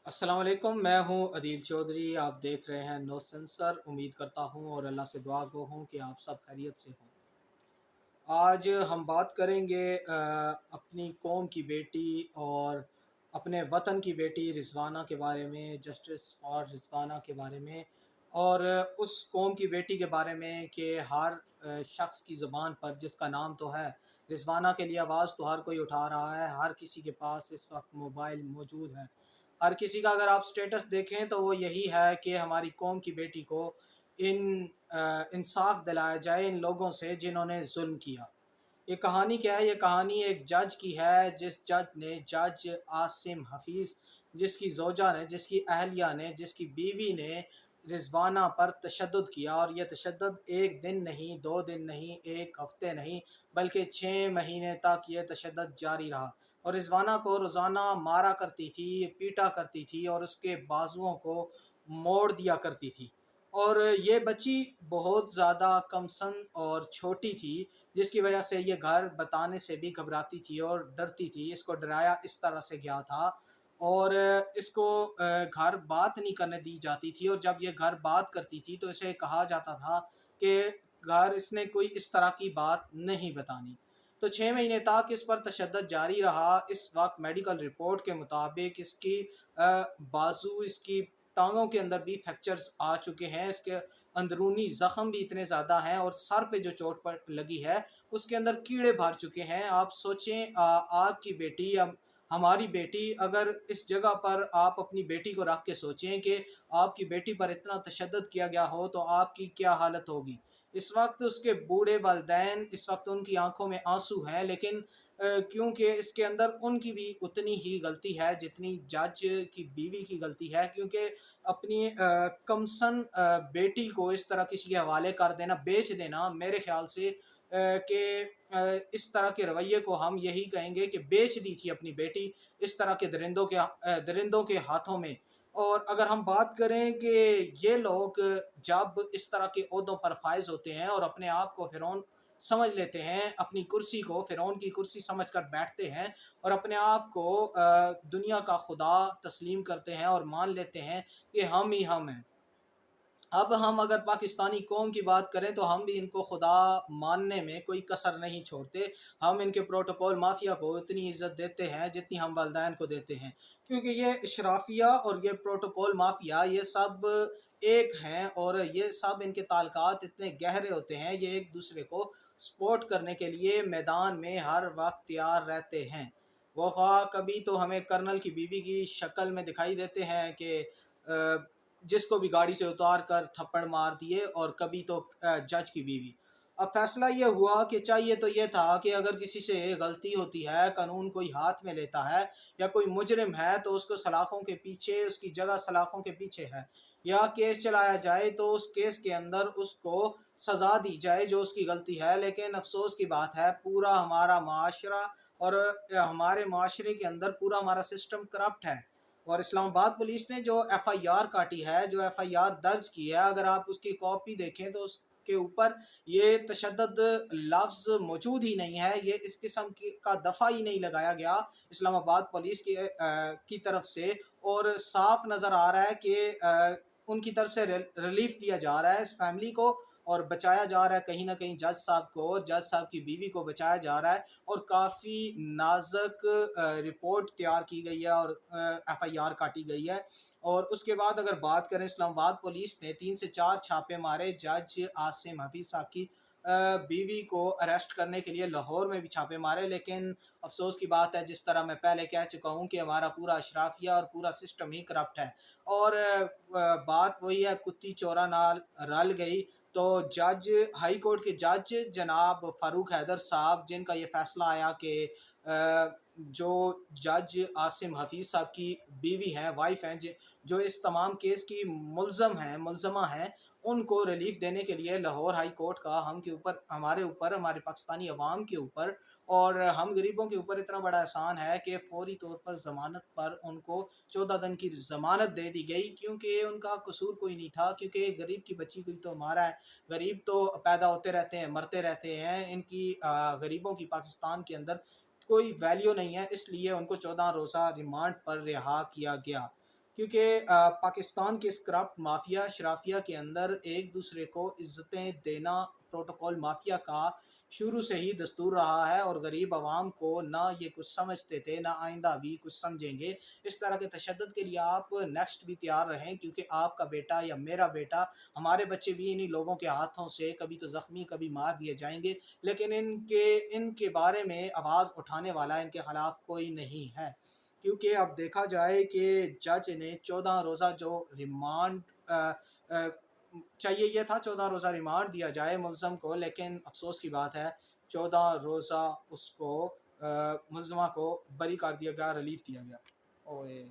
अस्सलाम वालेकुम। मैं हूं अदील चौधरी। आप देख रहे हैं नो सेंसर। उम्मीद करता हूं और अल्लाह से दुआ गो हूं कि आप सब खैरियत से हों। आज हम बात करेंगे अपनी कौम की बेटी और अपने वतन की बेटी रिज़वाना के बारे में, जस्टिस फॉर रिज़वाना के बारे में, और उस कौम की बेटी के बारे में कि हर शख्स की ज़बान पर जिसका नाम तो है रिज़वाना, के लिए आवाज़ तो हर कोई उठा रहा है। हर किसी के पास इस वक्त मोबाइल मौजूद है। हर किसी का अगर आप स्टेटस देखें तो वो यही है कि हमारी कौम की बेटी को इंसाफ दिलाया जाए इन लोगों से जिन्होंने जुल्म किया। ये कहानी क्या है? ये कहानी एक जज की है, जिस जज आसिम हफीज़, जिसकी ज़ौजा ने, जिसकी अहलिया ने, जिसकी बीवी ने रिज़वाना पर तशद्दुद किया। और यह तशद्दुद एक दिन नहीं, 2 दिन नहीं, एक हफ्ते नहीं, बल्कि 6 महीने तक ये तशद्दुद जारी रहा। और रिज़वाना को रोज़ाना मारा करती थी, पीटा करती थी और उसके बाजुओं को मोड़ दिया करती थी। और ये बच्ची बहुत ज़्यादा कमसन और छोटी थी, जिसकी वजह से ये घर बताने से भी घबराती थी और डरती थी। इसको डराया इस तरह से गया था और इसको घर बात नहीं करने दी जाती थी। और जब ये घर बात करती थी तो इसे कहा जाता था कि घर इसने कोई इस तरह की बात नहीं बतानी। तो 6 महीने तक इस पर तशद्दुद जारी रहा। इस वक्त मेडिकल रिपोर्ट के मुताबिक इसकी बाजू, इसकी टांगों के अंदर भी फ्रैक्चर्स आ चुके हैं। इसके अंदरूनी ज़ख्म भी इतने ज़्यादा हैं और सर पे जो चोट पर लगी है उसके अंदर कीड़े भर चुके हैं। आप सोचें, आपकी बेटी या हमारी बेटी, अगर इस जगह पर आप अपनी बेटी को रख के सोचें कि आपकी बेटी पर इतना तशद्दुद किया गया हो तो आपकी क्या हालत होगी। इस वक्त उसके बूढ़े वालिदैन, इस वक्त उनकी आंखों में आंसू हैं, लेकिन क्योंकि इसके अंदर उनकी भी उतनी ही गलती है जितनी जज की बीवी की गलती है। क्योंकि अपनी कमसन बेटी को इस तरह किसी के हवाले कर देना, बेच देना, मेरे ख्याल से कि इस तरह के रवैये को हम यही कहेंगे कि बेच दी थी अपनी बेटी इस तरह के दरिंदों के हाथों में। और अगर हम बात करें कि ये लोग जब इस तरह के ओहदों पर फायज होते हैं और अपने आप को फिरौन समझ लेते हैं, अपनी कुर्सी को फिरौन की कुर्सी समझकर बैठते हैं और अपने आप को दुनिया का खुदा तस्लीम करते हैं और मान लेते हैं कि हम ही हम हैं। अब हम अगर पाकिस्तानी कौम की बात करें तो हम भी इनको खुदा मानने में कोई कसर नहीं छोड़ते। हम इनके प्रोटोकॉल माफिया को इतनी इज्जत देते हैं जितनी हम वालदैन को देते हैं, क्योंकि ये इशराफिया और ये प्रोटोकॉल माफिया ये सब एक हैं और ये सब इनके ताल्लुकात इतने गहरे होते हैं। ये एक दूसरे को सपोर्ट करने के लिए मैदान में हर वक्त तैयार रहते हैं। वो ख्वाह कभी तो हमें कर्नल की बीवी की शक्ल में दिखाई देते हैं कि जिसको भी गाड़ी से उतार कर थप्पड़ मार दिए, और कभी तो जज की बीवी। अब फैसला ये हुआ कि चाहिए तो ये था कि अगर किसी से गलती होती है, कानून कोई हाथ में लेता है या कोई मुजरिम है तो उसको सलाखों के पीछे, उसकी जगह सलाखों के पीछे है, या केस चलाया जाए तो उस केस के अंदर उसको सज़ा दी जाए जो उसकी गलती है। लेकिन अफसोस की बात है, पूरा हमारा माशरा और हमारे माशरे के अंदर पूरा हमारा सिस्टम करप्ट है। और इस्लामाबाद पुलिस ने जो एफआईआर काटी है, जो एफआईआर दर्ज की है, अगर आप उसकी कॉपी देखें तो उसके ऊपर ये तशद्दुद लफ्ज़ मौजूद ही नहीं है। ये इस किस्म का दफ़ा ही नहीं लगाया गया इस्लामाबाद पुलिस की तरफ से। और साफ नज़र आ रहा है कि उनकी तरफ से रिलीफ दिया जा रहा है इस फैमिली को और बचाया जा रहा है कहीं ना कहीं जज साहब को, जज साहब की बीवी को बचाया जा रहा है। और काफ़ी नाजुक रिपोर्ट तैयार की गई है और एफआईआर काटी गई है। और उसके बाद अगर बात करें, इस्लामाबाद पुलिस ने 3 से 4 छापे मारे जज आसिम हफीज साहब की बीवी को अरेस्ट करने के लिए। लाहौर में भी छापे मारे, लेकिन अफसोस की बात है, जिस तरह मैं पहले कह चुका हूँ, कि हमारा पूरा अशराफिया और पूरा सिस्टम ही करप्ट है। और बात वही है, कुत्ती चोरा नाल रल गई। तो जज, हाई कोर्ट के जज जनाब फारूक हैदर साहब, जिनका ये फैसला आया कि जो जज आसिम हफीज़ साहब की बीवी हैं, वाइफ हैं, जो इस तमाम केस की मुलजमा हैं, उनको रिलीफ देने के लिए लाहौर हाई कोर्ट का हमारे ऊपर, हमारे पाकिस्तानी अवाम के ऊपर और हम गरीबों के ऊपर इतना बड़ा एहसान है कि फौरी तौर पर ज़मानत पर उनको 14 दिन की ज़मानत दे दी गई, क्योंकि उनका कसूर कोई नहीं था। क्योंकि गरीब की बच्ची कोई तो हमारा है, गरीब तो पैदा होते रहते हैं, मरते रहते हैं। इनकी गरीबों की पाकिस्तान के अंदर कोई वैल्यू नहीं है, इसलिए उनको 14 रोज़ा रिमांड पर रिहा किया गया। کیونکہ پاکستان کے اس کرپٹ مافیا شرافیہ کے اندر ایک دوسرے کو عزتیں دینا پروٹوکول مافیا کا شروع سے ہی دستور رہا ہے، اور غریب عوام کو نہ یہ کچھ سمجھتے تھے، نہ آئندہ بھی کچھ سمجھیں گے۔ اس طرح کے تشدد کے لیے آپ نیکسٹ بھی تیار رہیں، کیونکہ آپ کا بیٹا یا میرا بیٹا، ہمارے بچے بھی انہی لوگوں کے ہاتھوں سے کبھی تو زخمی کبھی مار دیے جائیں گے، لیکن ان کے بارے میں آواز اٹھانے والا ان کے خلاف کوئی نہیں ہے۔ کیونکہ اب دیکھا جائے کہ جج نے 14 روزہ جو ریمانڈ چاہیے، یہ تھا 14 روزہ ریمانڈ دیا جائے ملزم کو، لیکن افسوس کی بات ہے 14 روزہ اس کو ملزمہ کو بری کر دیا گیا، ریلیف دیا گیا۔ اوئے